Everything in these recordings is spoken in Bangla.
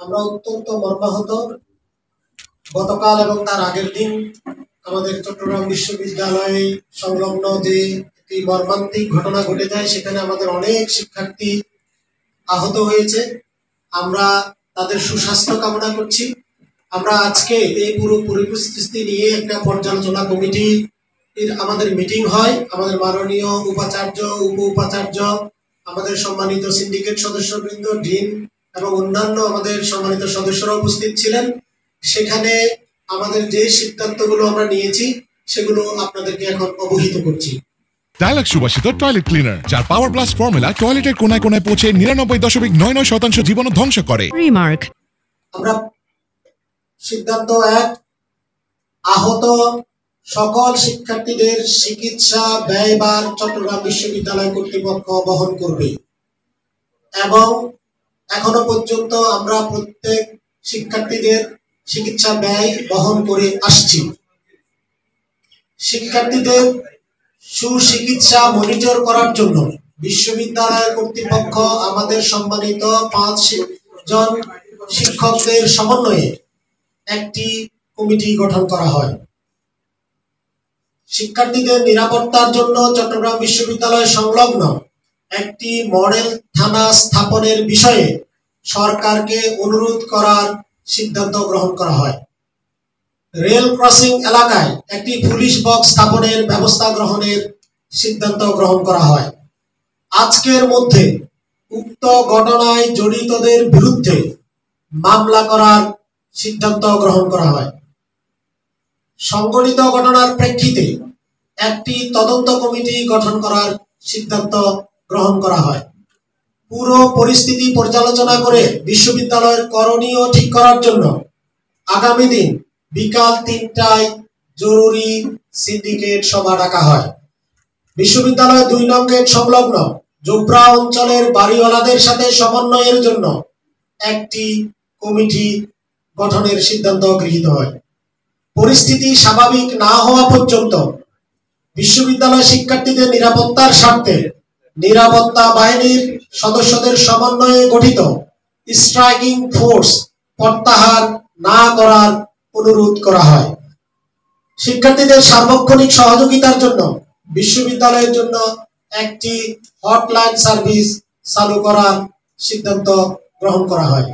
আমরা অত্যন্ত মর্মাহত। গতকাল এবং তার আগের দিন আমাদের চট্টগ্রাম বিশ্ববিদ্যালয়ে সংলগ্ন যে একটি মর্মান্তিক ঘটনা ঘটে যায়, সেখানে আমাদের অনেক শিক্ষার্থী আহত হয়েছে। আমরা তাদের সুস্বাস্থ্য কামনা করছি। আমরা আজকে এই পুরো পরিস্থিতি নিয়ে একটা পর্যালোচনা কমিটি আমাদের মিটিং হয়। আমাদের মাননীয় উপাচার্য, উপ উপাচার্য, আমাদের সম্মানিত সিন্ডিকেট সদস্যবৃন্দ, ডিন এবং অন্যান্য আমাদের সম্মানিত সদস্যরা উপস্থিত ছিলেন। সেখানে আমাদের যে সিদ্ধান্তগুলো আমরা নিয়েছি সেগুলো আপনাদেরকে এখন অবহিত করছি। ডায়ালগ সুবাসিত টয়লেট ক্লিনার, যার পাওয়ার প্লাস ফর্মুলা টয়লেটের কোনায় কোনায় পৌঁছে 99.99% জীবাণু ধ্বংস করে। রিমার্ক। আমরা সিদ্ধান্ত 1, আহত সকল শিক্ষার্থীদের চিকিৎসা ব্যয়ভার চট্টগ্রাম বিশ্ববিদ্যালয় কর্তৃপক্ষ বহন করবে এবং এখনো পর্যন্ত আমরা প্রত্যেক শিক্ষার্থীদের চিকিৎসা ব্যয় বহন করে আসছি। শিক্ষার্থীদের সুচিকিৎসা মনিটর করার জন্য বিশ্ববিদ্যালয় কর্তৃপক্ষ আমাদের সম্মানিত 5 জন শিক্ষকদের সমন্বয়ে একটি কমিটি গঠন করা হয়। শিক্ষার্থীদের নিরাপত্তার জন্য চট্টগ্রাম বিশ্ববিদ্যালয় সংলগ্ন একটি মডেল থানা স্থাপনের বিষয়ে সরকারকে অনুরোধ করার সিদ্ধান্ত গ্রহণ করা হয়। রেল ক্রসিং এলাকায় একটি পুলিশ বক্স স্থাপনের ব্যবস্থা গ্রহণের সিদ্ধান্ত গ্রহণ করা হয়। আজকের মধ্যে উক্ত ঘটনায় জড়িতদের বিরুদ্ধে মামলা করার সিদ্ধান্ত গ্রহণ করা হয়। সংঘটিত ঘটনার প্রেক্ষিতে একটি তদন্ত কমিটি গঠন করার সিদ্ধান্ত গ্রহণ করা হয়। পুরো পরিস্থিতি পর্যালোচনা করে বিশ্ববিদ্যালয়ের করণীয় ঠিক করার জন্য আগামী দিন বিকাল 3টায় জরুরি সিন্ডিকেট সভা ডাকা হয়। বিশ্ববিদ্যালয় 2 নং গেট সংলগ্ন জোবরা অঞ্চলের বাড়িওয়ালাদের সাথে সমন্বয়ের জন্য একটি কমিটি গঠনের সিদ্ধান্ত গৃহীত হয়। পরিস্থিতি স্বাভাবিক না হওয়া পর্যন্ত বিশ্ববিদ্যালয় শিক্ষার্থীদের নিরাপত্তার স্বার্থে নিরাপত্তা বাহিনীর সদস্যদের সমন্বয়ে গঠিত স্ট্রাইকিং ফোর্স প্রত্যাহার না করার অনুরোধ করা হয়। শিক্ষার্থীদের সার্বক্ষণিক সহযোগিতার জন্য বিশ্ববিদ্যালয়ের জন্য একটি হটলাইন সার্ভিস চালু করার সিদ্ধান্ত গ্রহণ করা হয়।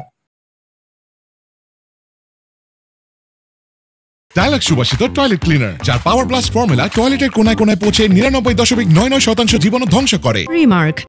ডায়ালগ সুবাসিত টয়লেট ক্লিনার, যার পাওয়ার প্লাস ফর্মুলা টয়লেটের কোনায় কোনায় পৌঁছে 99.99% জীবাণু ধ্বংস করে। রিমার্ক।